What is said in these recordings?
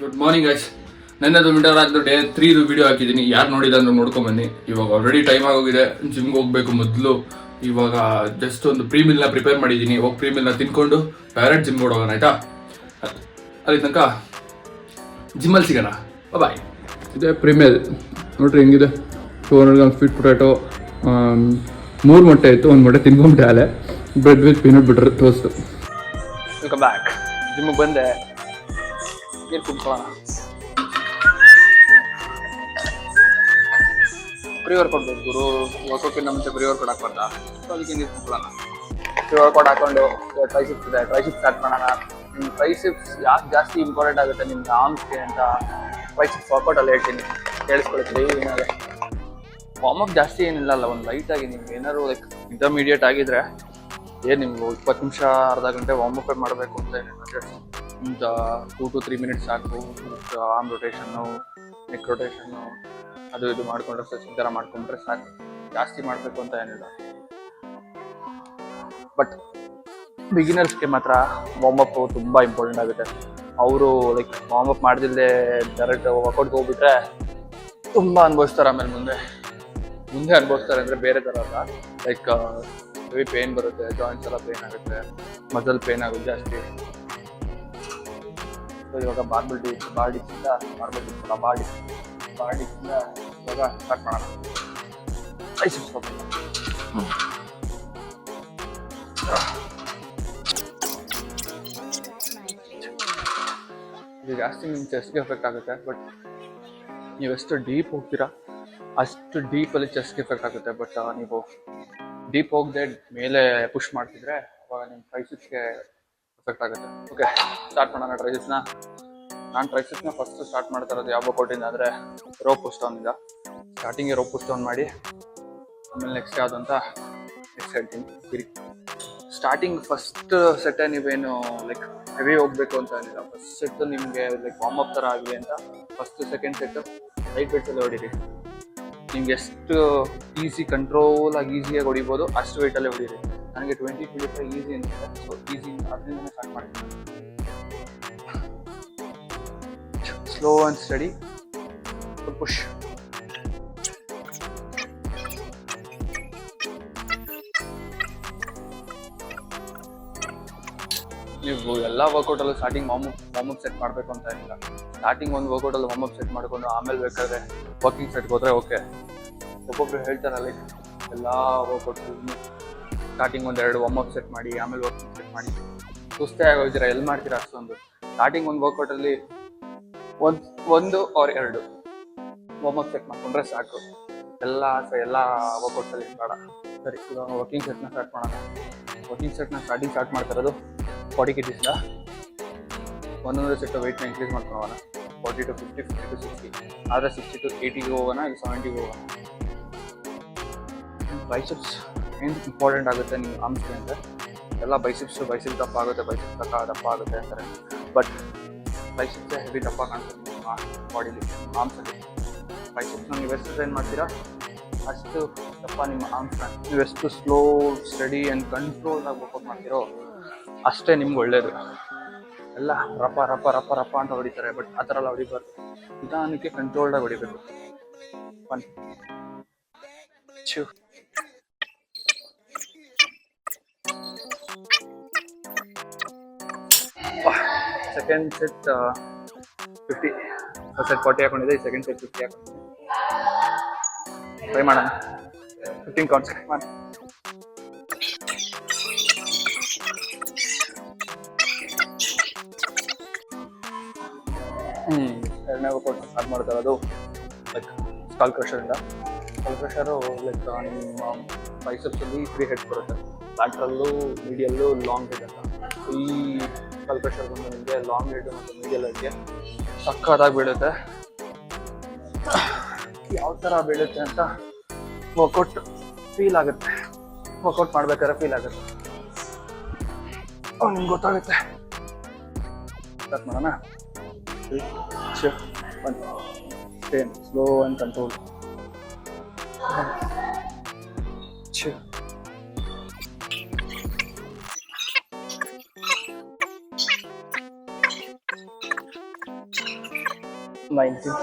Good morning guys. ನನ್ನದು ಮಿಡರ್ ಆಗ್ದು day 3 video ಹಾಕಿದ್ದೀನಿ. ಯಾರು ನೋಡಿದ ಅಂದ್ರೆ ನೋಡ್ಕೊಂಬನ್ನಿ. ಇವಾಗ ಆಲ್ರೆಡಿ ಟೈಮ್ ಆಗೋಗಿದೆ, ಜಿಮ್ಗೆ ಹೋಗ್ಬೇಕು ಮೊದಲು. ಇವಾಗ ಜಸ್ಟ್ ಒಂದು ಪ್ರೀಮಿಲ್ನ ಪ್ರಿಪೇರ್ ಮಾಡಿದ್ದೀನಿ. ಹೋಗಿ ಪ್ರೀಮಿಲ್ನ ತಿನ್ಕೊಂಡು ಡೈರೆಕ್ಟ್ ಜಿಮ್ಗೆ ಹೋಗೋಣ, ಆಯ್ತಾ? ಅಲ್ಲಿ ತನಕ ಜಿಮ್ಮಲ್ಲಿ ಸಿಗೋಣ, ಬಾಯ್. ಇದೇ ಪ್ರೀಮಿಲ್ ನೋಡ್ರಿ ಹೆಂಗಿದೆ. 200 ಗ್ರಾಮ್ ಸ್ವೀಟ್ ಪೊಟ್ಯಾಟೊ, 3 ಮೊಟ್ಟೆ ಇತ್ತು, 1 ಮೊಟ್ಟೆ ತಿನ್ಕೊಂಬಿಟ್ಟೆ ಅಲ್ಲೇ. Bread with peanut butter toast. Welcome back. ಜಿಮ್ಗೆ ಬಂದೆ, ನೀರು ಕುಡ್ಕೊಳ್ಳೋಣ. ಪ್ರೀ ವರ್ಕೌಟ್ ಬೇಕು ಗುರು, ವರ್ಕೌಟ್ಗಿಂತ ಮುಂಚೆ ಪ್ರೀ ವರ್ಕೌಟ್ ಹಾಕ್ಬಾರ್ದಾ? ಸೊ ಅದಕ್ಕೆ ನೀರು ಕುಡ್ಕೊಳ್ಳೋಣ. ಪ್ರೀ ವರ್ಕೌಟ್ ಹಾಕೊಂಡು ಟ್ರೈಸಿಪ್ಸ್ ಇದೆ, ಟ್ರೈಸಿಪ್ಸ್ ಸ್ಟಾರ್ಟ್ ಮಾಡೋಣ. ನಿಮ್ಮ ಟ್ರೈಸಿಪ್ಸ್ ಯಾಕೆ ಜಾಸ್ತಿ ಇಂಪಾರ್ಟೆಂಟ್ ಆಗುತ್ತೆ ನಿಮ್ಗೆ ಆರ್ಮ್ಸ್ಗೆ ಅಂತ ಟ್ರೈಸಿಪ್ಸ್ ವರ್ಕೌಟಲ್ಲಿ ಹೇಳ್ತೀನಿ, ಕೇಳಿಸ್ಕೊಳ್ತೀವಿ. ಏನಾದ್ರೆ ವಾರ್ಮಪ್ ಜಾಸ್ತಿ ಏನಿಲ್ಲ ಅಲ್ಲ, ಒಂದು ಲೈಟಾಗಿ ನಿಮ್ಗೆ ಏನಾದ್ರು ಲೈಕ್ ಇಂಟರ್ಮೀಡಿಯೇಟ್ ಆಗಿದ್ರೆ ಏನು ನಿಮ್ಗೆ 20 ನಿಮಿಷ ಅರ್ಧ ಗಂಟೆ ವಾರ್ಮಪ್ ಮಾಡಬೇಕು ಅಂತ ಏನಿಲ್ಲ, ಒಂದು 2 to 3 ಮಿನಿಟ್ಸ್ ಸಾಕು. ಆರ್ಮ್ ರೊಟೇಷನ್ನು, ನೆಕ್ ರೊಟೇಷನ್ನು, ಅದು ಇದು ಮಾಡಿಕೊಂಡ್ರೆ ಸ್ಟ್ರೆಚಿಂಗ್ ಥರ ಮಾಡ್ಕೊಂಡ್ರೆ ಸಾಕು. ಜಾಸ್ತಿ ಮಾಡಬೇಕು ಅಂತ ಏನಿಲ್ಲ. ಬಟ್ ಬಿಗಿನರ್ಸ್ಗೆ ಮಾತ್ರ ವಾರ್ಮಪ್ ತುಂಬ ಇಂಪಾರ್ಟೆಂಟ್ ಆಗುತ್ತೆ. ಅವರು ಲೈಕ್ ವಾರ್ಮಪ್ ಮಾಡ್ದಿಲ್ಲದೆ ಡೈರೆಕ್ಟ್ ವರ್ಕೌಟ್ಗೆ ಹೋಗ್ಬಿಟ್ರೆ ತುಂಬ ಅನುಭವಿಸ್ತಾರೆ. ಆಮೇಲೆ ಮುಂದೆ ಅನುಭವಿಸ್ತಾರೆ ಅಂದರೆ ಬೇರೆ ಥರ ಅಲ್ಲ, ಲೈಕ್ ಹೆವಿ ಪೇನ್ ಬರುತ್ತೆ, ಜಾಯಿಂಟ್ಸ್ ಎಲ್ಲ ಪೇನ್ ಆಗುತ್ತೆ, ಮಸಲ್ ಪೇನ್ ಆಗುತ್ತೆ ಜಾಸ್ತಿ. ಸೊ ಇವಾಗ ಬಾಡಿಯಿಂದ ಇವಾಗ ಸ್ಟಾರ್ಟ್ ಮಾಡೋಣ. ಇದು ಜಾಸ್ತಿ ನಿಮ್ಮ ಚೆಸ್ಟ್ಗೆ ಎಫೆಕ್ಟ್ ಆಗುತ್ತೆ. ಬಟ್ ನೀವೆಷ್ಟು ಡೀಪ್ ಹೋಗ್ತೀರಾ ಅಷ್ಟು ಡೀಪಲ್ಲಿ ಚೆಸ್ಟ್ಗೆ ಎಫೆಕ್ಟ್ ಆಗುತ್ತೆ. ಬಟ್ ನೀವು ಡೀಪ್ ಹೋಗದೆ ಮೇಲೆ ಪುಷ್ ಮಾಡ್ತಿದ್ರೆ ಅವಾಗ ನಿಮ್ಮ ಟ್ರೈಸಿಪ್ಸ್ಗೆ ಎಫೆಕ್ಟ್ ಆಗುತ್ತೆ. ಓಕೆ, ಸ್ಟಾರ್ಟ್ ಮಾಡೋಣ ಟ್ರೈಸಿಪ್ಸ್ನ. ನಾನು ಟ್ರೈಸಿಪ್ಸ್ನ ಫಸ್ಟ್ ಸ್ಟಾರ್ಟ್ ಮಾಡ್ತಾ ಇರೋದು ಯಾವ ವರ್ಕೌಟಿಂದ ಅಂದರೆ rope push ಡೌನಿಂದ. ಸ್ಟಾರ್ಟಿಂಗ್ಗೆ rope push down ಮಾಡಿ ಆಮೇಲೆ ನೆಕ್ಸ್ಟ್ ಯಾವುದು ಅಂತ ನೆಕ್ಸ್ಟ್ ಹೇಳ್ತೀನಿ. ಸರಿ, ಸ್ಟಾರ್ಟಿಂಗ್ ಫಸ್ಟ್ ಸೆಟ್ಟೇ ನೀವೇನು ಲೈಕ್ ಹೆವಿ ಹೋಗಬೇಕು ಅಂತ ಏನಿಲ್ಲ. ಫಸ್ಟ್ ಸೆಟ್ಟು ನಿಮಗೆ ಲೈಕ್ ವಾರ್ಮಪ್ ಥರ ಆಗಲಿ ಅಂತ ಫಸ್ಟ್ ಸೆಕೆಂಡ್ ಸೆಟ್ಟು ಲೈಟ್ ವೇಟ್ಸಲ್ಲಿ ಹೊಡೀರಿ. ನಿಮ್ಗೆ ಎಷ್ಟು ಈಸಿಯಾಗಿ ಹೊಡಿಬೋದು ಅಷ್ಟು ವೆಯ್ಟಲ್ಲೇ ಹೊಡೀರಿ. ನನಗೆ 20-25 ಈಸಿ ಅನಿಸುತ್ತೆ. ಸೊ ಈಸಿ ಅದರಿಂದನೇ ಸ್ಟಾರ್ಟ್ ಮಾಡ್ತೀನಿ. Slow and study push. ನೀವು ಎಲ್ಲ ವರ್ಕೌಟಲ್ಲೂ ಸ್ಟಾರ್ಟಿಂಗ್ ವಾರ್ಮಪ್ ಸೆಟ್ ಮಾಡಬೇಕು ಅಂತ ಏನಿಲ್ಲ. ಸ್ಟಾರ್ಟಿಂಗ್ ಒಂದು ವರ್ಕೌಟಲ್ಲಿ ವಾರ್ಮಪ್ ಸೆಟ್ ಮಾಡಿಕೊಂಡು ಆಮೇಲೆ ಬೇಕಾದ್ರೆ ವಾಕಿಂಗ್ ಸೆಟ್ಗೆ ಹೋದರೆ ಓಕೆ. ಒಬ್ಬೊಬ್ರು ಹೇಳ್ತಾರೆ ಲೈಕ್ ಎಲ್ಲ ವರ್ಕೌಟ್ಸ್ ಸ್ಟಾರ್ಟಿಂಗ್ 1-2 ವಾರ್ಮಪ್ ಸೆಟ್ ಮಾಡಿ ಆಮೇಲೆ ವಾಕಿಂಗ್ ಸೆಟ್ ಮಾಡಿ. ಸುಸ್ತೇ ಆಗೋಗಿದ್ದೀರಾ, ಎಲ್ಲಿ ಮಾಡ್ತೀರಾ ಅಷ್ಟೊಂದು? ಸ್ಟಾರ್ಟಿಂಗ್ ಒಂದು ವರ್ಕೌಟಲ್ಲಿ 1 or 2 ವಾರ್ಮಪ್ ಸೆಟ್ ಮಾಡ್ಕೊಂಡ್ರೆ ಸಾಕು. ಎಲ್ಲ ವರ್ಕೌಟ್ಸಲ್ಲಿ ಬೇಡ. ಸರಿ, ಇವಾಗ ವಾಕಿಂಗ್ ಸೆಟ್ನ ಸ್ಟಾರ್ಟ್ ಮಾಡೋಣ. ವಾಕಿಂಗ್ ಸೆಟ್ನ ಸ್ಟಾರ್ಟ್ ಮಾಡ್ತಿರೋದು 40 kg. ಒಂದೊಂದು ಸೆಟ್ ವೆಯ್ಟ್ನ ಇನ್ಕ್ರೀಸ್ ಮಾಡ್ಕೊಳ್ಳೋಣ. 40 to 50, 50 to 60, ಆದರೆ 60 to 80ಗೆ ಹೋಗೋಣ, ಇಲ್ಲಿ 70ಗೆ ಹೋಗೋಣ. ಬೈಸೆಪ್ಸ್ ಏನು ಇಂಪಾರ್ಟೆಂಟ್ ಆಗುತ್ತೆ ನೀವು ಆರ್ಮ್ಸ್ಗೆ ಅಂದರೆ. ಎಲ್ಲ ಬೈಸೆಪ್ಸ್ ದಪ್ಪ ಆಗುತ್ತೆ, ಬೈಸೆಪ್ಸ್ ದಪ್ಪ ಆಗುತ್ತೆ ಅಂತಾರೆ. ಬಟ್ ಬೈಸೆಪ್ಸೇ ಹೆವಿ ದಪ್ಪ ಕಾಣಿಸುತ್ತೆ ನಿಮ್ಮ ಬಾಡಿಲಿ, ಆರ್ಮ್ಸಲ್ಲಿ. ಬೈಸೆಪ್ಸ್ನ ನೀವು ಎಷ್ಟು ಟ್ರೈನ್ ಮಾಡ್ತೀರಾ ಅಷ್ಟು ದಪ್ಪ ನಿಮ್ಮ ಆರ್ಮ್ಸ್ನ. ನೀವೆಷ್ಟು ಸ್ಲೋ, ಸ್ಟಡಿ ಆ್ಯಂಡ್ ಕಂಟ್ರೋಲ್ ಆಗಿ ವರ್ಕೌಟ್ ಮಾಡ್ತೀರೋ ಅಷ್ಟೇ ನಿಮ್ಗೆ ಒಳ್ಳೇದು. ಎಲ್ಲ ರಪ್ಪ ಅಂತ ಹೊಡಿತಾರೆ, ಬಟ್ ಆ ಥರ ಎಲ್ಲ ಹೊಡಿಬಾರ್ದು. ನಿಧಾನಕ್ಕೆ ಕಂಟ್ರೋಲ್ಡಾಗಿ ಹೊಡಿಬೇಕು. 1, 2. Second set 50. First set 40 ಹಾಕೊಂಡಿದ್ದೆ, second set 50 ಹಾಕೊಂಡಿದ್ದೆ. Try ಮಾಡೋಣ. 15 ಕೌಂಟ್ಸ್ ಮಾಡಿ. ಎರಡನೇ ವರ್ಕೌಟ್ ಸ್ಟಾರ್ಟ್ ಮಾಡ್ತಾ ಇರೋದು ಲೈಕ್ ಸ್ಕಾಲ್ ಕ್ರಷರಿಂದ. ಸ್ಕಾಲ್ ಕ್ರಷರು ಲೈಕ್ ನಿಮ್ಮ ಬೈಸೆಪ್ಸಲ್ಲಿ 3 ಹೆಡ್ಸ್ ಬರುತ್ತೆ, ಲ್ಯಾಟ್ರಲ್ಲು, ಮೀಡಿಯಲ್ಲು, ಲಾಂಗ್ ಹೆಡ್ ಅಂತ. ಈ ಸ್ಕಾಲ್ ಕ್ರಷರ್ ಬಂದು ನಿಮಗೆ ಲಾಂಗ್ ಹೆಡ್ ಮತ್ತು ಮೀಡಿಯಲ್ ಹೆಡ್ಗೆ ಸಕ್ಕತ್ತಾಗಿ ಬೀಳುತ್ತೆ. ಯಾವ ಥರ ಬೀಳುತ್ತೆ ಅಂತ ವರ್ಕೌಟ್ ಫೀಲ್ ಆಗುತ್ತೆ, ವರ್ಕೌಟ್ ಮಾಡ್ಬೇಕಾದ್ರೆ ಫೀಲ್ ಆಗುತ್ತೆ, ನಿಮ್ಗೆ ಗೊತ್ತಾಗುತ್ತೆ. ಸ್ಟಾರ್ಟ್ ಮಾಡೋಣ. 3, 2, 1. 10. Slow and control. 1, 2. 19,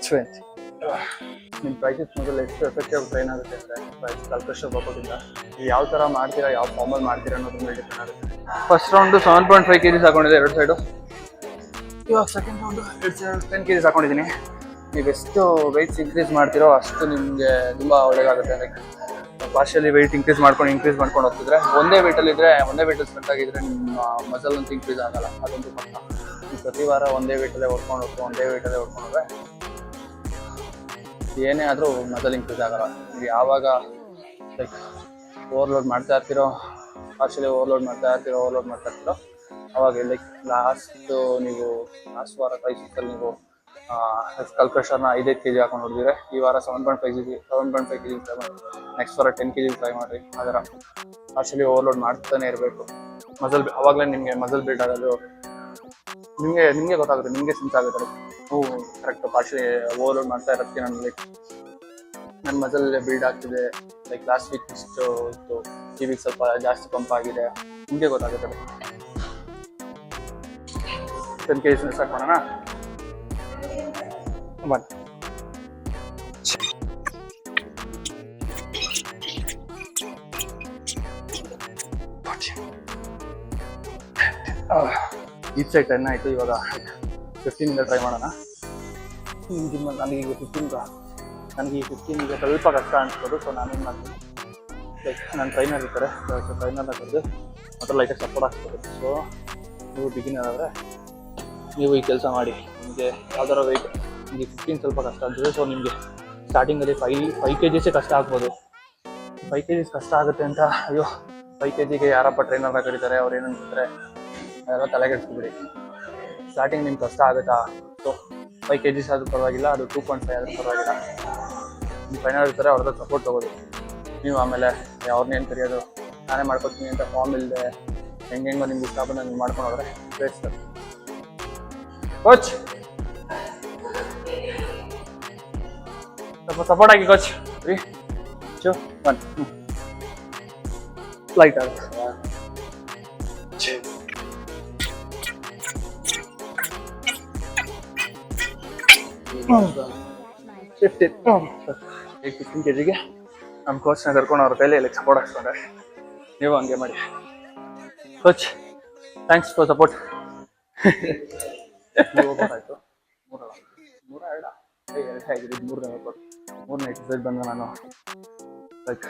20. ನಿಮ್ಮ ಟ್ರೈಸೆಪ್ಸ್ ಮೊದಲು ಎಷ್ಟು ಎಫೆಕ್ಟಿವ್ ಟ್ರೈನ್ ಆಗುತ್ತೆ ಅಂದರೆ ಕಲ್ಕಷ್ಟ ವರ್ಕೌಟಿಂದ ನೀವು ಯಾವ ಥರ ಮಾಡ್ತೀರಾ, ಯಾವ ಫಾರ್ಮಲ್ಲಿ ಮಾಡ್ತೀರಾ ಅನ್ನೋದ್ರ ಮೇಲೆ ಡಿಪೆಂಡ್ ಆಗುತ್ತೆ. ಫಸ್ಟ್ ರೌಂಡು 7.5 kg ಹಾಕೊಂಡಿದ್ದೆ ಎರಡು ಸೈಡು. ಇವಾಗ ಸೆಕೆಂಡ್ ರೌಂಡು 10 kg ಹಾಕೊಂಡಿದ್ದೀನಿ. ನೀವು ಎಷ್ಟು ವೆಯ್ಟ್ಸ್ ಇನ್ಕ್ರೀಸ್ ಮಾಡ್ತೀರೋ ಅಷ್ಟು ನಿಮಗೆ ತುಂಬ ಒಳ್ಳೆಯದಾಗುತ್ತೆ. ಲೈಕ್ ಪಾರ್ಷಿಯಲಿ ವೆಯ್ಟ್ ಇನ್ಕ್ರೀಸ್ ಮಾಡ್ಕೊಂಡು ಹೋಗ್ತಿದ್ರೆ ಒಂದೇ ವೆಯ್ಟಲ್ಲಿ ಸ್ಪೆಂಟ್ ಆಗಿದ್ರೆ ನಿಮ್ಮ ಮಸಲ್ ಅಂತೂ ಇನ್ಕ್ರೀಸ್ ಆಗಲ್ಲ. ಅದೊಂದು ಪಕ್ಕ. ನೀವು ಪ್ರತಿ ವಾರ ಒಂದೇ ವೆಯ್ಟಲ್ಲೇ ಹೊಡ್ಕೊಂಡ್ರೆ ಏನೇ ಆದರೂ ಮಸಲ್ ಇನ್ಕ್ರೀಸ್ ಆಗಲ್ಲ. ನೀವು ಯಾವಾಗ ಲೈಕ್ ಓವರ್ಲೋಡ್ ಮಾಡ್ತಾ ಇರ್ತೀರೋ ಓವರ್ಲೋಡ್ ಮಾಡ್ತಾ ಇರ್ತೀರೋ ಅವಾಗ ಲೈಕ್ ಲಾಸ್ಟ್ ವಾರ ಟ್ರೈಸೆಪ್ಸಲ್ಲಿ ನೀವು ಸ್ಕಲ್ ಕ್ರಷರ್ನ 5 kg ಹಾಕೊಂಡು ಹೊಡೆದಿದ್ರೆ ಈ ವಾರ 7.5 kg ಟ್ರೈ ಮಾಡಿ. ನೆಕ್ಸ್ಟ್ ವಾರ 10 kg ಟ್ರೈ ಮಾಡಿರಿ. ಅದರ ಪಾರ್ಷಿಯಲಿ ಓವರ್ಲೋಡ್ ಮಾಡ್ತಾನೆ ಇರಬೇಕು. ಅವಾಗಲೇ ನಿಮಗೆ ಮಸಲ್ ಬಿಲ್ಡ್ ಆಗೋದು ನಿಮಗೆ ಗೊತ್ತಾಗುತ್ತೆ, ನಿಮಗೆ ಸೆನ್ಸ್ ಆಗುತ್ತೆ. ಕರೆಕ್ಟ್ ಪಾರ್ಷಿಯಲಿ ಓವರ್ಲೋಡ್ ಮಾಡ್ತಾ ಇರೋದಕ್ಕೆ ನನ್ನ ಮಸಲ್ ಬಿಲ್ಡ್ ಆಗ್ತಿದೆ. ಲೈಕ್ ಲಾಸ್ಟ್ ವೀಕ್ ಇಷ್ಟು ಇತ್ತು, ಈ ವೀಕ್ ಸ್ವಲ್ಪ ಜಾಸ್ತಿ ಪಂಪ್ ಆಗಿದೆ, ನಿಮಗೆ ಗೊತ್ತಾಗುತ್ತೆ. 10 kg ಸ್ಟಾರ್ಟ್ ಮಾಡೋಣ. 1, ಈ ಸೈಡ್ 10 ಆಯಿತು. ಇವಾಗ 15 ಟ್ರೈ ಮಾಡೋಣ. ನನಗೆ ಈಗ 15 ಈಗ ಸ್ವಲ್ಪ ಕಷ್ಟ ಅನ್ಸ್ಬೋದು. ಸೊ ನಾನೇನು ಮಾಡ್ತೀನಿ, ಲೈಕ್ ನನ್ನ ಟ್ರೈನರ್ ಇರ್ತಾರೆ, ಟ್ರೈನರ್ನ ಕರೆದು ಮತ್ತು ಲೈಟಾಗಿ ಸಪೋರ್ಟ್ ಹಾಕ್ಬೋದು. ಸೊ ನೀವು ಬಿಗಿನರ್ ಆದರೆ ನೀವು ಈ ಕೆಲಸ ಮಾಡಿ. ನಿಮಗೆ ಯಾವ್ದಾರ ವೆಯ್ಟ್ ನಿಮಗೆ 15 ಸ್ವಲ್ಪ ಕಷ್ಟ ಆಗ್ತದೆ. ಸೊ ನಿಮಗೆ ಸ್ಟಾರ್ಟಿಂಗಲ್ಲಿ 5 kg ಕಷ್ಟ ಆಗ್ಬೋದು. 5 kg ಕಷ್ಟ ಆಗುತ್ತೆ ಅಂತ 5 kgಗೆ ಯಾರಪ್ಪ ಟ್ರೈನರ್ನ ಕರೀತಾರೆ, ಅವ್ರು ಏನಂತಾರೆ ಅದೆಲ್ಲ ತಲೆಗೆಡ್ಸ್ಕೊಬಿಡಿ. ಸ್ಟಾರ್ಟಿಂಗ್ ನಿಮ್ಗೆ ಕಷ್ಟ ಆಗುತ್ತಾ? ಸೊ 5 kg ಆದರೂ ಪರವಾಗಿಲ್ಲ, ಅದು 2.5 ಆದರೂ ಪರವಾಗಿಲ್ಲ. ನಿಮ್ಮ ಟ್ರೈನರ್ ಇರ್ತಾರೆ, ಅವ್ರದ್ದು ಸಪೋರ್ಟ್ ತೊಗೊಳ್ಳಿ. ನೀವು ಆಮೇಲೆ ಅವ್ರನ್ನೇನು ಕರೆಯೋದು, ನಾನೇ ಮಾಡ್ಕೊತೀನಿ ಅಂತ ಫಾರ್ಮ್ ಇಲ್ಲದೆ ಹೆಂಗೆಂಗೋ ನಿಮ್ಗೆ ಇಷ್ಟ ಬಂದು ನೀವು ಮಾಡ್ಕೊಂಡು ಹೋದ್ರೆ ಬೇಸ್ಟ್. ಕೋಚ್ ಸ್ವಲ್ಪ ಸಪೋರ್ಟ್ ಆಗಿ ಕೋಚ್. 3, 2, 1. ಲೈಟ್ ಆಗುತ್ತೆ. 15 kgಗೆ ನಮ್ಮ ಕೋಚ್ನ ಕರ್ಕೊಂಡು ಅವ್ರ ಕೈಲಿ ಲೈಕ್ ಸಪೋರ್ಟ್ ಹಾಕ್ಸ್ಕೊಂಡ್ರೆ ನೀವು ಹಂಗೆ ಮಾಡಿ. Coach thanks for support. ಆಯಿತು. 3 ಎಕ್ಸಸೈಸ್ ಬಂದು ನಾನು ಲೈಕ್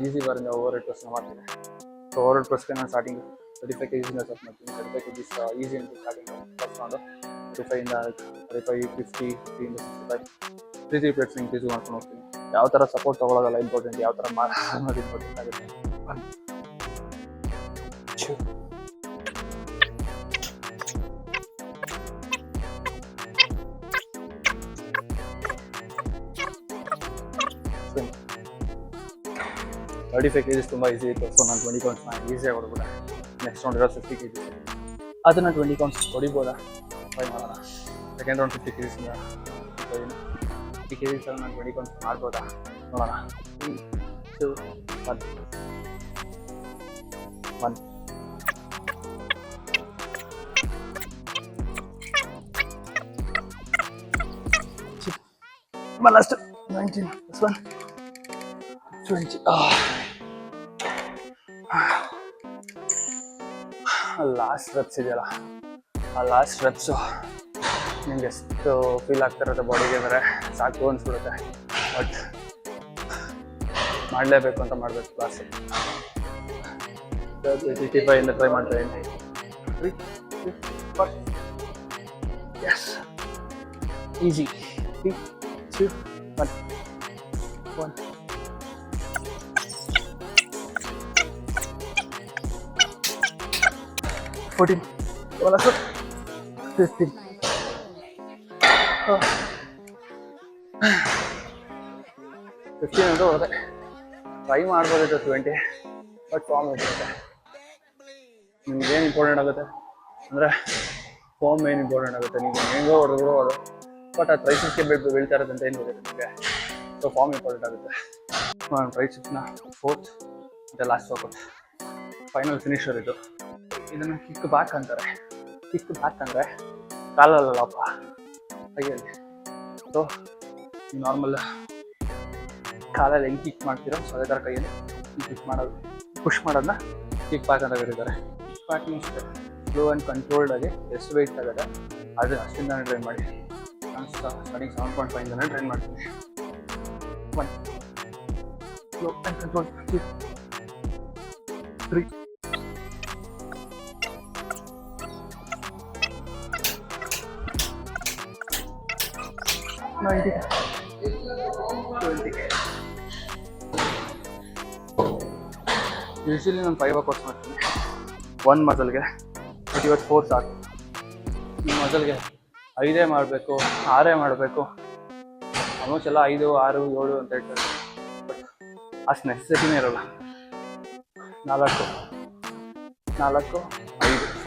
ಈಸಿ ಬಾರಿಂದ ಓವರ್ ಹೆಡ್ ಪ್ರೆಸ್ನ ಮಾಡ್ತೀನಿ. ಸೊ ಓವರ್ ಹೆಡ್ ಪ್ರೆಸ್ಗೆ ನಾನು ಸ್ಟಾರ್ಟಿಂಗ್ 35 kg ಸ್ಟಾರ್ಟ್ ಮಾಡ್ತೀನಿ. 35 kg ಈಸಿ ಅಂತ ಸ್ಟಾರ್ಟಿಂಗ್ ತಗೊಂಡು 35ಇಂದ 35, 50, 65 3 ಪ್ಲೇಟ್ಸ್ ಇನ್ಕ್ರೀಸ್ ಮಾಡ್ಕೊಂಡು ಹೋಗ್ತೀನಿ. ಯಾವ ಥರ ಸಪೋರ್ಟ್ ತೊಗೊಳ್ಳೋದಲ್ಲ ಇಂಪಾರ್ಟೆಂಟ್, ಯಾವ ಥರ ಮಾಡೋದು ಇಂಪಾರ್ಟೆಂಟ್ ಆಗುತ್ತೆ. 1, 2, 35 kg ತುಂಬ ಈಸಿ ಇತ್ತು. ಸೊ ನಾನು 20 ಕೌಂಟ್ಸ್ನ ಈಸಿಯಾಗಿ ಹೊಡ್ಬೋದ. ನೆಕ್ಸ್ಟ್ ರೌಂಡ್ ಇರೋ 50 kg, ಅದನ್ನು 20 ಕೌಂಟ್ಸ್ ಹೊಡಿಬೋದಾ ಟ್ರೈ ಮಾಡೋಣ. ಸೆಕೆಂಡ್ ರೌಂಡ್ 50 kg 50 kg ನಾನು 20 ಕೌಂಟ್ಸ್ ಮಾಡ್ಬೋದಾ ನೋಡೋಣ. 3, 2, 1. 1, 2, last 19, this one 20. Last reps ಇದೆಯಲ್ಲ, ಆ ಲಾಸ್ಟ್ ರೆಪ್ಸು ನಿಮ್ಗೆ ಎಷ್ಟು ಫೀಲ್ ಆಗ್ತಿರುತ್ತೆ ಬಾಡಿಗೆ ಅಂದರೆ ಸಾಕು ಅನಿಸ್ಬಿಡುತ್ತೆ. ಬಟ್ ಮಾಡಲೇಬೇಕು ಅಂತ ಮಾಡಬೇಕು. ಕ್ಲಾಸ್ 85ಇಂದ ಟ್ರೈ ಮಾಡ್ತಾ ಇದ್ದೀನಿ. 3, 2, 1. S, easy. 3, 2, 1. 1, 14, 15. 15 ಅಂತ ಹೋದೆ. ಟ್ರೈ ಮಾಡ್ಬೋದಿತ್ತು 20, ಬಟ್ ಫಾರ್ಮ್ ಇರುತ್ತೆ. ನಿಮ್ಗೇನು ಇಂಪಾರ್ಟೆಂಟ್ ಆಗುತ್ತೆ ಅಂದರೆ ಫಾರ್ಮ್ ಏನು ಇಂಪಾರ್ಟೆಂಟ್ ಆಗುತ್ತೆ. ನೀವು ಹೆಂಗೋ ಹೊಡೆದ್ರು ಅದು, ಬಟ್ ಆ ಟ್ರೈಸಿಪ್ಸ್ಗೆ ಬೀಳ್ತಾ ಇರೋದು ಅಂತ ಏನು ಗೊತ್ತಿದೆ ನಿಮಗೆ. ಸೊ ಫಾರ್ಮ್ ಇಂಪಾರ್ಟೆಂಟ್ ಆಗುತ್ತೆ. ನಾನು ಟ್ರೈಸಿಪ್ಸ್ನ 4th ಮತ್ತು ಲಾಸ್ಟ್ ವರ್ಕೌಟ್ ಫೈನಲ್ ಫಿನಿಷರ್ ಇದು. ಇದನ್ನು ಕಿಕ್ ಬ್ಯಾಕ್ ಅಂತಾರೆ. ಕಿಕ್ ಬ್ಯಾಕ್ ಅಂದರೆ ಕಾಲಲ್ಲಪ್ಪ ಹಾಗೆ. ಸೊ ನಾರ್ಮಲ್ ಕಾಲಲ್ಲಿ ಹೆಂಗೆ ಕಿಕ್ ಮಾಡ್ತೀರೋ ಸೊ ಅದೇ ಥರ ಕೈಯಲ್ಲಿ ಕಿಕ್ ಮಾಡೋದು, ಪುಷ್ ಮಾಡೋದನ್ನ ಕಿಕ್ ಬ್ಯಾಕ್ ಅಂತ ಕರೀತಾರೆ. ಬ್ಯಾಕಿಂಗ್ ಅಷ್ಟೇ ಸ್ಲೋ ಆ್ಯಂಡ್ ಕಂಟ್ರೋಲ್ಡ್ ಆಗಿ ಎಷ್ಟು ವೆಯ್ಟ್ ಆಗುತ್ತೆ ಅದು ಅಷ್ಟಿಂದಾನೇ ಟ್ರೈ ಮಾಡಿ. ನಾನು ಸ್ಟಾರ್ಟಿಂಗ್ 7.5 ಟ್ರೈ ಮಾಡ್ತೀನಿ. 1 ಸ್ಲೋ ಆ್ಯಂಡ್ ಕಂಟ್ರೋಲ್ 2 3 90 20. ಯೂಶ್ವಲಿ ನಾನು 5 ವರ್ಕೌಟ್ಸ್ ಮಾಡ್ತೀನಿ 1 ಮಸಲ್ಗೆ. ಬಟ್ ಇವತ್ತು 4 ಸಾಕು. ಈ ಮಸಲ್ಗೆ 5 ಮಾಡಬೇಕು 6 ಮಾಡಬೇಕು, ಆಲ್ಮೋಸ್ಟ್ ಎಲ್ಲ 5 6 7 ಅಂತ ಹೇಳ್ತಾರೆ. ಬಟ್ ಅಷ್ಟು ನೆಸೆಸಿಟಿನೇ ಇರೋಲ್ಲ. 4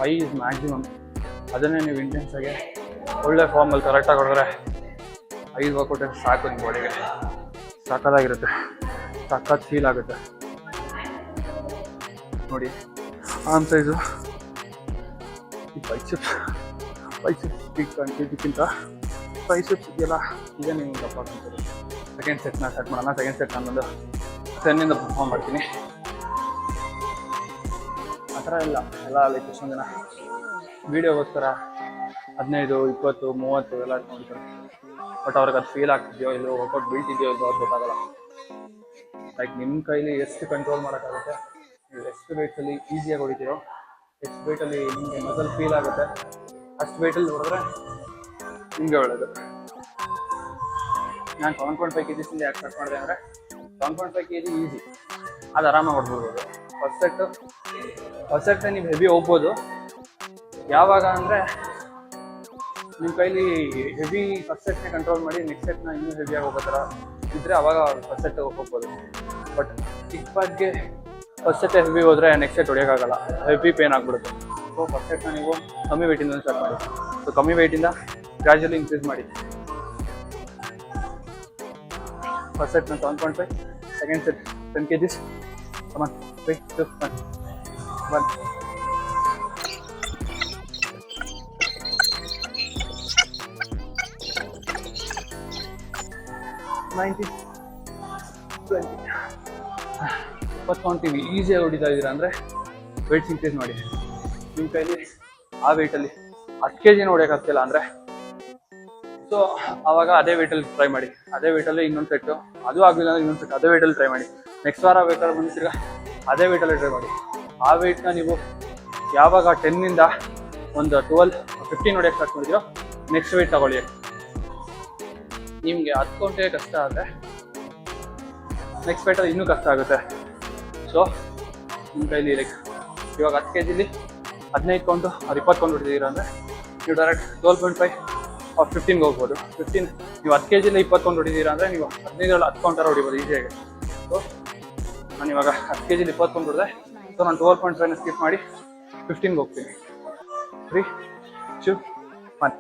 5 ಇಸ್ ಮ್ಯಾಕ್ಸಿಮಮ್. ಅದನ್ನೇ ನೀವು ಇಂಟೆನ್ಸಾಗಿ ಒಳ್ಳೆ ಫಾರ್ಮಲ್ಲಿ ಕರೆಕ್ಟಾಗಿ ಹೊಡೆದ್ರೆ 5 ವರ್ಕೌಟ್ ಸಾಕು ನಿಮ್ಮ ಬಾಡಿಗೆ. ಸಕ್ಕತ್ತಾಗಿರುತ್ತೆ, ಸಕ್ಕತ್ ಫೀಲ್ ಆಗುತ್ತೆ ನೋಡಿ. ಆರ್ಮ್ ಸೈಜು ಈ ಬೈಸೆಪ್ಸ್ಗಿಂತ ಟ್ರೈಸೆಪ್ಸ್ ಇದೆಯಲ್ಲ ಈಗ ನೀವು ದಪ್ಪ ಹಾಕೊಂತೀರಿ. ಸೆಕೆಂಡ್ ಸೆಟ್ನ ಸ್ಟಾರ್ಟ್ ಮಾಡೋಣ. ಸೆಕೆಂಡ್ ಸೆಟ್ ನಾನೊಂದು 10 ಪರ್ಫಾರ್ಮ್ ಮಾಡ್ತೀನಿ. ಆ ಥರ ಎಲ್ಲ ಲೈಕ್ ಎಷ್ಟೊಂದು ಜನ ವೀಡಿಯೋಗೋಸ್ಕರ 15 20 30 ಎಲ್ಲ ನೋಡ್ತಾರೆ. ಬಟ್ ಅವ್ರಿಗೆ ಅದು ಫೀಲ್ ಆಗ್ತಿದೆಯೋ ಇಲ್ಲೋ, ವರ್ಕೌಟ್ ಬೀಳ್ತಿದೆಯೋ ಇಲ್ಲೋ ಅದು ಗೊತ್ತಾಗಲ್ಲ. ಲೈಕ್ ನಿಮ್ಮ ಕೈಲಿ ಎಷ್ಟು ಕಂಟ್ರೋಲ್ ಮಾಡೋಕ್ಕಾಗುತ್ತೆ, ನೀವು ಎಷ್ಟು ವೆಯ್ಟಲ್ಲಿ ಈಸಿಯಾಗಿ ಹೊಡಿತೀರೋ, ಎಷ್ಟು ವೆಯ್ಟಲ್ಲಿ ನಿಮಗೆ ಮಸಲ್ ಫೀಲ್ ಆಗುತ್ತೆ, ಅಷ್ಟು ವೆಯ್ಟಲ್ಲಿ ಹೊಡೆದ್ರೆ ನಿಮಗೆ ಒಳ್ಳೆಯದು. ನಾನು 7.5 kg ಯಾಕೆ ಸ್ಟಾರ್ಟ್ ಮಾಡಿದೆ ಅಂದರೆ 7.5 kg ಈಸಿ, ಅದು ಆರಾಮಾಗಿ ಹೊಡ್ಬೋದು. ಫಸ್ಟ್ ಸೆಟ್ ನೀವು ಹೆವಿ ಹೋಗ್ಬೋದು. ಯಾವಾಗ ಅಂದರೆ ನಿಮ್ಮ ಕೈಲಿ ಹೆವಿ ಫಸ್ಟ್ ಸೆಟ್ನೇ ಕಂಟ್ರೋಲ್ ಮಾಡಿ ನೆಕ್ಸ್ಟ್ ಸೆಟ್ನ ಇನ್ನೂ ಹೆವಿಯಾಗಿ ಹೋಗೋ ಥರ ಇದ್ದರೆ ಅವಾಗ ಫಸ್ಟ್ ಸೆಟ್ ಹೋಗ್ಬೋದು. ಬಟ್ ಚಿಕ್ಕ ಬ್ಯಾಗ್ಗೆ ಫಸ್ಟ್ ಸೆಟ್ ಹೆವಿ ಹೋದರೆ ನೆಕ್ಸ್ಟ್ ಸೆಟ್ ಹೊಡೆಯೋಕ್ಕಾಗಲ್ಲ, ಹೆವಿ ಪೇನ್ ಆಗಿಬಿಡುತ್ತೆ. ಸೊ ಫಸ್ಟ್ ಸೆಟ್ನ ನೀವು ಕಮ್ಮಿ ವೆಯ್ಟಿಂದ ಸ್ಟಾರ್ಟ್ ಮಾಡಿ. ಸೊ ಕಮ್ಮಿ ವೆಯ್ಟಿಂದ ಗ್ರ್ಯಾಜುಯಲಿ ಇನ್ಕ್ರೀಸ್ ಮಾಡಿ. First ಸೆಟ್ನ 7.5, second set 10 kg. ಕಮಾನ್ 3 2 1 90 20. 20 ಕೌಂಟಿವಿ ಈಸಿಯಾಗಿ ಹೊಡಿತಾ ಇದ್ದೀರಾ ಅಂದರೆ ವೆಯ್ಟ್ಸ್ ಇನ್ಕ್ರೀಸ್ ಮಾಡಿ. ನಿಮ್ಮ ಕೈಲಿ ಆ ವೆಯ್ಟಲ್ಲಿ 10 kg ಹೊಡೆಯೋಕ್ಕಾಗ್ತಿಲ್ಲ ಅಂದರೆ ಸೊ ಆವಾಗ ಅದೇ ವೆಯ್ಟಲ್ಲಿ ಟ್ರೈ ಮಾಡಿ. ಅದೇ ವೆಯ್ಟಲ್ಲಿ ಇನ್ನೊಂದು ಸೆಟ್ಟು, ಅದು ಆಗಲಿಲ್ಲ ಅಂದರೆ ಇನ್ನೊಂದು ಸೆಟ್ ಅದೇ ವೆಯ್ಟಲ್ಲಿ ಟ್ರೈ ಮಾಡಿ. ನೆಕ್ಸ್ಟ್ ವಾರ ಬೇಕಾದ್ರೆ ಬಂದಿರ್ತೀರ ಅದೇ ವೆಯ್ಟಲ್ಲಿ ಟ್ರೈ ಮಾಡಿ. ಆ ವೆಯ್ಟ್ನ ನೀವು ಯಾವಾಗ 10 ಒಂದು 12 15 ಹೊಡೆಯೋಕ್ಕೆ ಸ್ಟಾರ್ಟ್ ಮಾಡಿದ್ದೀರೋ ನೆಕ್ಸ್ಟ್ ವೆಯ್ಟ್ ತಗೊಳ್ಳಿ. ನಿಮಗೆ 10 ಗಂಟೆ ಕಷ್ಟ ಆದರೆ ನೆಕ್ಸ್ಟ್ ವೆಯ್ಟಲ್ಲಿ ಇನ್ನೂ ಕಷ್ಟ ಆಗುತ್ತೆ. ಸೊ ನಿಮ್ಮ ಕೈಲಿ ಲೈಕ್ ಇವಾಗ 10 kg 15 ಕೌಂಟು ಅದು 20 ಕೌಂಟ್ ಹೊಡಿತೀರ ಅಂದರೆ ನೀವು ಡೈರೆಕ್ಟ್ 12.5 or 15ಗೆ ಹೋಗ್ಬೋದು. 15 ನೀವು 10 kg 20 ಕೌಂಟ್ ಹೊಡಿತೀರಾ ಅಂದರೆ ನೀವು 15ರಲ್ಲಿ 10 ಕೌಂಟರ ಹೊಡಿಬೋದು ಈಸಿಯಾಗಿ. ಸೊ ನಾನು ಇವಾಗ 10 kg 20 ಕೌಂಟ್ ಹೊಡೆದೆ. ಸೊ ನಾನು 12.5ನ ಸ್ಕಿಪ್ ಮಾಡಿ 15ಗೆ ಹೋಗ್ತೀನಿ. 3 2 1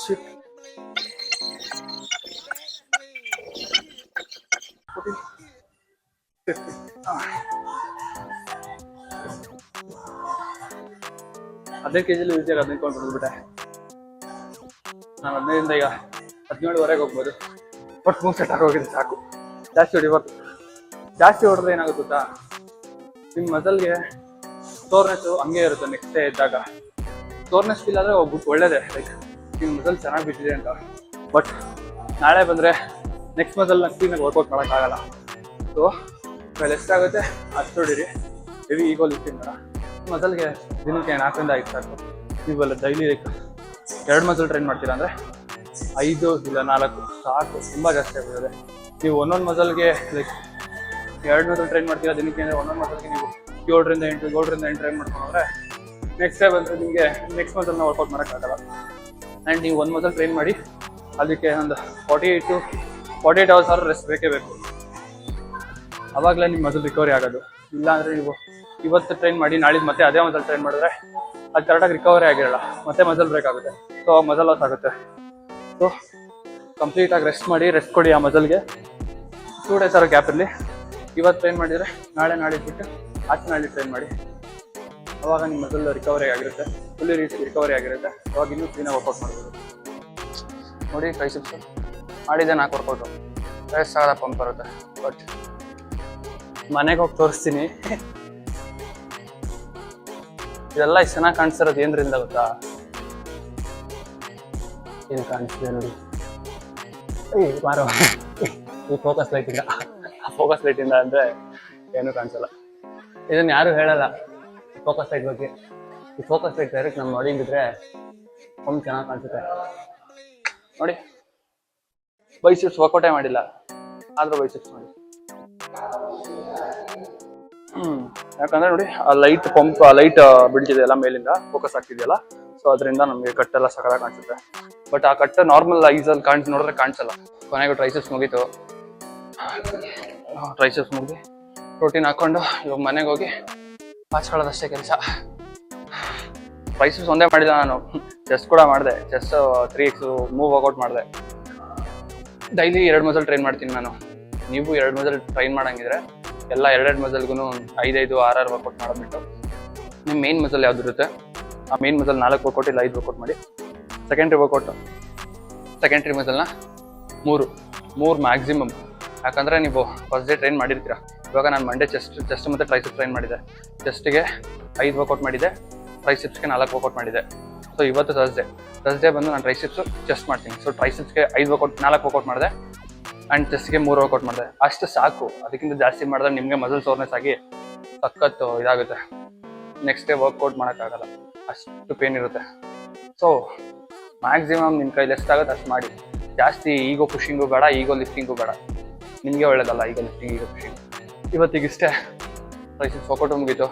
ಶಿಫ್ಟ್ 14 15. ಹದಿನೈದು ಕೆಜಿಲಿ ಈಸಿಯಾಗಿ 15 ಕೌಂಟ್ ಹೊಡೆದ್ಬಿಟ್ಟೆ. ನಾನು 15ರಿಂದ ಈಗ 17ವರೆಗೆ ಹೋಗ್ಬೋದು. ಬಟ್ 3 ಸೆಟ್ ಆಗೋಗಿದೆ ಸಾಕು. ಜಾಸ್ತಿ ಹೊಡಿಬಾರ್ದು. ಜಾಸ್ತಿ ಹೊಡೆದ್ರೆ ಏನಾಗುತ್ತೆ ಗೊತ್ತಾ, ನಿಮ್ಮ ಮಸಲ್ಗೆ ಸೋರ್ನೆಸ್ಸು ಹಂಗೆ ಇರುತ್ತೆ. ನೆಕ್ಸ್ಟ್ ಡೇ ಇದ್ದಾಗ ಸೋರ್ನೆಸ್ ಫೀಲ್ ಆದರೆ ಹೋಗ್ಬಿಟ್ಟು ಒಳ್ಳೇದೇ, ಲೈಕ್ ನಿಮ್ಮ ಮಸಲ್ ಚೆನ್ನಾಗಿ ಬಿಟ್ಟಿದೆ ಅಂತ. ಬಟ್ ನಾಳೆ ಬಂದರೆ ನೆಕ್ಸ್ಟ್ ಮಸಲ್ನ ಕ್ಲೀನಾಗಿ ವರ್ಕೌಟ್ ಮಾಡೋಕ್ಕಾಗಲ್ಲ. ಸೊ ಮೇಲೆ ಎಷ್ಟಾಗುತ್ತೆ ಅಷ್ಟು ಹೊಡೀರಿ. ಹೆವಿ ಈಗೋ ಲಿಫ್ಟಿಂಗ್ ಬೇಡ. ಮಸಲ್ಗೆ ದಿನಕ್ಕೆ 4ರಿಂದ 5 ಸಾಕು. ನೀವೆಲ್ಲ ಡೈಲಿ ಲೈಕ್ 2 ಮಸಲ್ ಟ್ರೈನ್ ಮಾಡ್ತೀರಾ ಅಂದರೆ 5 ಇಲ್ಲ 4 ಸಾಕು. ತುಂಬ ಜಾಸ್ತಿ ಆಗ್ಬಿಟ್ಟಿದೆ. ನೀವು ಒಂದೊಂದು ಮಸಲ್ಗೆ ಲೈಕ್ 2 ಮಸಲ್ ಟ್ರೈನ್ ಮಾಡ್ತೀರಾ ದಿನಕ್ಕೆ ಅಂದರೆ ಒಂದೊಂದು ಮಸಲ್ಗೆ ನೀವು 7ರಿಂದ 8 ಟ್ರೈನ್ ಮಾಡ್ಕೊಂಡ್ರೆ ನೆಕ್ಸ್ಟ್ ಡೇ ಬಂದರೆ ನಿಮಗೆ ನೆಕ್ಸ್ಟ್ ಮಸಲ್ನ ವರ್ಕೌಟ್ ಮಾಡೋಕ್ಕಾಗಲ್ಲ. ಆ್ಯಂಡ್ ನೀವು ಒಂದು ಮಸಲ್ ಟ್ರೈನ್ ಮಾಡಿ ಅದಕ್ಕೆ ಒಂದು 48 hours ಆದ್ರೂ ರೆಸ್ಟ್ ಬೇಕೇ ಬೇಕು. ಆವಾಗಲೇ ನಿಮ್ಮ ಮಸಲ್ ರಿಕವರಿ ಆಗೋದು. ಇಲ್ಲಾಂದರೆ ನೀವು ಇವತ್ತು ಟ್ರೈನ್ ಮಾಡಿ ನಾಳಿದ್ದು ಮತ್ತೆ ಅದೇ ಮಸಲ್ ಟ್ರೈನ್ ಮಾಡಿದ್ರೆ ಅದು ಕರೆಕ್ಟಾಗಿ ರಿಕವರಿ ಆಗಿರಲ್ಲ, ಮತ್ತೆ ಮಸಲ್ ಬ್ರೇಕ್ ಆಗುತ್ತೆ. ಸೊ ಮಸಲ್ ಲಾಸ್ ಆಗುತ್ತೆ. ಸೊ ಕಂಪ್ಲೀಟಾಗಿ ರೆಸ್ಟ್ ಮಾಡಿ, ರೆಸ್ಟ್ ಕೊಡಿ ಆ ಮಸಲ್ಗೆ. 2 days ಗ್ಯಾಪಲ್ಲಿ ಇವತ್ತು ಟ್ರೈನ್ ಮಾಡಿದರೆ ನಾಳೆ ನಾಡಿದ್ದು ಬಿಟ್ಟು ಆಚೆ ನಾಳೆ ಟ್ರೈನ್ ಮಾಡಿ. ಅವಾಗ ನಿಮ್ಮ ಮಸಲ್ ರಿಕವರಿ ಆಗಿರುತ್ತೆ, ಫುಲ್ಲಿ ರಿಕವರಿ ಆಗಿರುತ್ತೆ. ಅವಾಗ ಇನ್ನೂ ಕ್ಲೀನಾಗಿ ವರ್ಕೌಟ್ ಮಾಡ್ಬೋದು. ನೋಡಿ ಟ್ರೈಸೆಪ್ಸ್ ಮಾಡಿದ್ದೆ 4 ವರ್ಕೌಟು, ಸಾಲ ಪಂಪ್ ಬರುತ್ತೆ. ಬಟ್ ಮನೆಗೆ ಹೋಗಿ ತೋರಿಸ್ತೀನಿ. ಇದೆಲ್ಲ ಇಷ್ಟು ಚೆನ್ನಾಗಿ ಕಾಣಿಸ್ತಿರೋದು ಏನ್ರಿಂದ ಗೊತ್ತಾ? ಏನು ಕಾಣಿಸ್ತಿದೆ ನೋಡಿ, ಮಾರೋ ಈ ಫೋಕಸ್ ಲೈಟಿಂದ. ಫೋಕಸ್ ಲೈಟಿಂದ ಅಂದರೆ ಏನೂ ಕಾಣಿಸಲ್ಲ. ಇದನ್ನು ಯಾರು ಹೇಳಲ್ಲ ಫೋಕಸ್ ಲೈಟ್ ಬಗ್ಗೆ. ಈ ಫೋಕಸ್ ಲೈಟ್ ಡೈರೆಕ್ಟ್ ನಮ್ಮ ನೋಡಿ ಬಿದ್ದರೆ ತುಂಬ ಚೆನ್ನಾಗಿ ಕಾಣಿಸುತ್ತೆ. ನೋಡಿ ಬೈಸೆಪ್ಸ್ ವರ್ಕೌಟೇ ಮಾಡಿಲ್ಲ, ಆದರೂ ಬೈಸೆಪ್ಸ್ ಮಾಡಿ. ಯಾಕಂದರೆ ನೋಡಿ ಆ ಲೈಟ್ ಪಂಪ್, ಲೈಟ್ ಬೀಳ್ತಿದೆಯಲ್ಲ ಮೇಲಿಂದ, ಫೋಕಸ್ ಆಗ್ತಿದೆಯಲ್ಲ, ಸೊ ಅದರಿಂದ ನಮಗೆ ಕಟ್ಟೆಲ್ಲ ಸಕಲ ಕಾಣಿಸುತ್ತೆ. ಬಟ್ ಆ ಕಟ್ಟು ನಾರ್ಮಲ್ ಐಸಲ್ಲಿ ನೋಡಿದ್ರೆ ಕಾಣಿಸಲ್ಲ. ಕೊನೆಗೂ ಟ್ರೈಸೆಪ್ಸ್ ಮುಗೀತು. ಟ್ರೈಸೆಪ್ಸ್ ಮುಗಿದು ಪ್ರೋಟೀನ್ ಹಾಕ್ಕೊಂಡು ಇವಾಗ ಮನೆಗೆ ಹೋಗಿ ಹಾಚ್ಕೊಳ್ಳೋದಷ್ಟೇ ಕೆಲಸ. ಟ್ರೈಸೆಪ್ಸ್ ಒಂದೇ ಮಾಡಿಲ್ಲ ನಾನು, ಚೆಸ್ಟ್ ಕೂಡ ಮಾಡಿದೆ. ಚೆಸ್ಟ್ 3x ಮೂವ್ ವರ್ಕೌಟ್ ಮಾಡಿದೆ. ಡೈಲಿ 2 ಮಸಲ್ ಟ್ರೈನ್ ಮಾಡ್ತೀನಿ ನಾನು. ನೀವು 2 ಮಸಲ್ ಟ್ರೈನ್ ಮಾಡಂಗಿದ್ರೆ ಎಲ್ಲ 2 ಮಸಲ್ಗೂ 5-5, 6-6 ವರ್ಕೌಟ್ ಮಾಡಿಬಿಟ್ಟು ನಿಮ್ಮ ಮೇನ್ ಮಸಲ್ ಯಾವ್ದು ಇರುತ್ತೆ ಆ ಮೇನ್ ಮಸಲ್ 4 ವರ್ಕೌಟ್ ಇಲ್ಲ 5 ವರ್ಕೌಟ್ ಮಾಡಿ. Secondary ಮಸಲ್ನ 3 maximum. ಯಾಕಂದರೆ ನೀವು ಫಸ್ಟ್ ಡೇ ಟ್ರೈನ್ ಮಾಡಿರ್ತೀರ. ಇವಾಗ ನಾನು ಮಂಡೇ ಚೆಸ್ಟ್ ಮತ್ತು ಟ್ರೈಸೆಪ್ಸ್ ಟ್ರೈನ್ ಮಾಡಿದೆ. ಚೆಸ್ಟಿಗೆ 5 ವರ್ಕೌಟ್ ಮಾಡಿದೆ, ಟ್ರೈಸೆಪ್ಸ್ಗೆ 4 ವರ್ಕೌಟ್ ಮಾಡಿದೆ. ಸೊ ಇವತ್ತು ಥರ್ಸ್ಡೇ ಬಂದು ನಾನು ಟ್ರೈಸೆಪ್ಸು ಚೆಸ್ಟ್ ಮಾಡ್ತೀನಿ. ಸೊ ಟ್ರೈಸೆಪ್ಸ್ಗೆ 4 ವರ್ಕೌಟ್ ಮಾಡಿದೆ ಆ್ಯಂಡ್ ಚೆಸ್ಟ್ಗೆ 3 ವರ್ಕೌಟ್ ಮಾಡಿದೆ. ಅಷ್ಟು ಸಾಕು. ಅದಕ್ಕಿಂತ ಜಾಸ್ತಿ ಮಾಡಿದ್ರೆ ನಿಮಗೆ ಮಸಲ್ ಸೋರ್ನೆಸ್ ಆಗಿ ಸಖತ್ತು ಇದಾಗುತ್ತೆ. ನೆಕ್ಸ್ಟ್ ಡೇ ವರ್ಕೌಟ್ ಮಾಡೋಕ್ಕಾಗಲ್ಲ, ಅಷ್ಟು ಪೇನ್ ಇರುತ್ತೆ. ಸೊ ಮ್ಯಾಕ್ಸಿಮಮ್ ನಿಮ್ಮ ಕೈಲಿ ಎಷ್ಟಾಗುತ್ತೆ ಅಷ್ಟು ಮಾಡಿ. ಜಾಸ್ತಿ ಈಗೋ ಪುಷಿಂಗು ಬೇಡ, ಈಗೋ ಲಿಫ್ಟಿಂಗು ಬೇಡ. ನಿಮಗೆ ಒಳ್ಳೇದಲ್ಲ ಈಗ ಲಿಫ್ಟಿಂಗ್, ಈಗ ಪುಷಿಂಗ್. ಇವತ್ತಿಗಿಷ್ಟೇ. ಟ್ರೈಸೆಪ್ಸ್ ವರ್ಕೌಟ್ ಮುಗೀತು.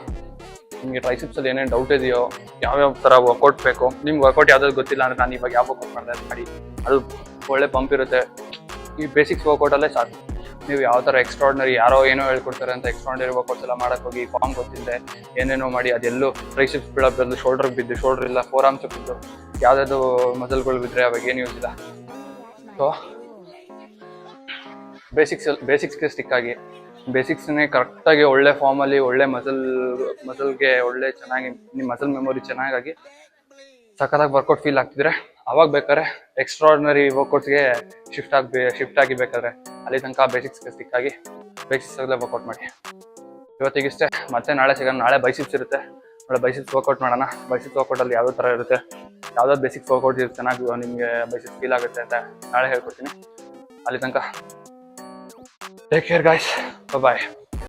ನಿಮಗೆ ಟ್ರೈಸೆಪ್ಸಲ್ಲಿ ಏನೇನು ಡೌಟ್ ಇದೆಯೋ, ಯಾವ್ಯಾವ ಥರ ವರ್ಕೌಟ್ ಬೇಕು, ನಿಮ್ಗೆ ವರ್ಕೌಟ್ ಯಾವ್ದಾದ್ರು ಗೊತ್ತಿಲ್ಲ ಅಂದರೆ ನಾನು ಇವಾಗ ಯಾವ ವರ್ಕೌಟ್ ಮಾಡಿದೆ ಅದು ಮಾಡಿ. ಅದು ಒಳ್ಳೆ ಪಂಪ್ ಇರುತ್ತೆ. ಈ ಬೇಸಿಕ್ಸ್ ವರ್ಕೌಟಲ್ಲೇ ಸಾಕು. ನೀವು ಯಾವ ಥರ ಎಕ್ಸ್ಟ್ರಾರ್ಡಿನರಿ ಯಾರೋ ಏನೋ ಹೇಳ್ಕೊಡ್ತಾರೆ ಅಂತ ಎಕ್ಸ್ಟ್ರಾರ್ಡಿನರಿ ವರ್ಕೌಟ್ಸ್ ಎಲ್ಲ ಮಾಡೋಕ್ಕೋಗಿ ಫಾರ್ಮ್ ಗೊತ್ತಿಲ್ಲದೆ ಏನೇನೋ ಮಾಡಿ ಅದೆಲ್ಲೂ ಟ್ರೈಸೆಪ್ಸ್ ಬೀಳೋದು, ಶೋಲ್ಡ್ರಿಗೆ ಬಿದ್ದು, ಶೋಲ್ಡ್ರ್ ಇಲ್ಲ ಫೋರ್ ಆರ್ಮ್ಸ್ ಬಿದ್ದು, ಯಾವುದಾದ್ರು ಮಸಲ್ಗಳು ಬಿದ್ದರೆ ಅವಾಗ ಏನು ಯೂಸ್ ಇಲ್ಲ. ಸೊ ಬೇಸಿಕ್ಸ್ಗೆ ಸ್ಟಿಕ್ ಆಗಿ, ಬೇಸಿಕ್ಸ್ನೇ ಕರೆಕ್ಟಾಗಿ ಒಳ್ಳೆ ಫಾರ್ಮಲ್ಲಿ, ಒಳ್ಳೆ ಮಸಲ್ಗೆ ಒಳ್ಳೆ ಚೆನ್ನಾಗಿ ನಿಮ್ಮ ಮಸಲ್ ಮೆಮೊರಿ ಚೆನ್ನಾಗಿ ಸಖತ್ತಾಗಿ ವರ್ಕೌಟ್ ಫೀಲ್ ಆಗ್ತಿದ್ರೆ ಅವಾಗ ಬೇಕಾದ್ರೆ ಎಕ್ಸ್ಟ್ರಾರ್ಡಿನರಿ ವರ್ಕೌಟ್ಸ್ಗೆ ಶಿಫ್ಟ್ ಆಗಿ ಬೇಕಾದ್ರೆ ಅಲ್ಲಿ ತನಕ ಬೇಸಿಕ್ಸ್ಗೆ ಸ್ಟಿಕ್ ಆಗಿ ಬೇಸಿಕ್ಸಲ್ಲೇ ವರ್ಕೌಟ್ ಮಾಡಿ. ಇವತ್ತಿಗಿಷ್ಟೇ. ಮತ್ತೆ ನಾಳೆ ಸಿಗೋಣ. ನಾಳೆ ಬೈಸಿಪ್ಸ್ ಇರುತ್ತೆ. ನಾಳೆ ಬೈಸಿಪ್ಸ್ ವರ್ಕೌಟ್ ಮಾಡೋಣ. ಬೈಸಿಪ್ಸ್ ವರ್ಕೌಟಲ್ಲಿ ಯಾವುದೋ ಥರ ಇರುತ್ತೆ, ಯಾವುದಾದ್ರು ಬೇಸಿಕ್ಸ್ ವರ್ಕೌಟ್ ಚೆನ್ನಾಗಿ ನಿಮಗೆ ಬೈಸಿಪ್ಸ್ ಫೀಲ್ ಆಗುತ್ತೆ ಅಂತ ನಾಳೆ ಹೇಳ್ಕೊಡ್ತೀನಿ. ಅಲ್ಲಿ ತನಕ ಟೇಕ್ ಕೇರ್ ಗಾಯ್ಸ್, ಬಾಯ್.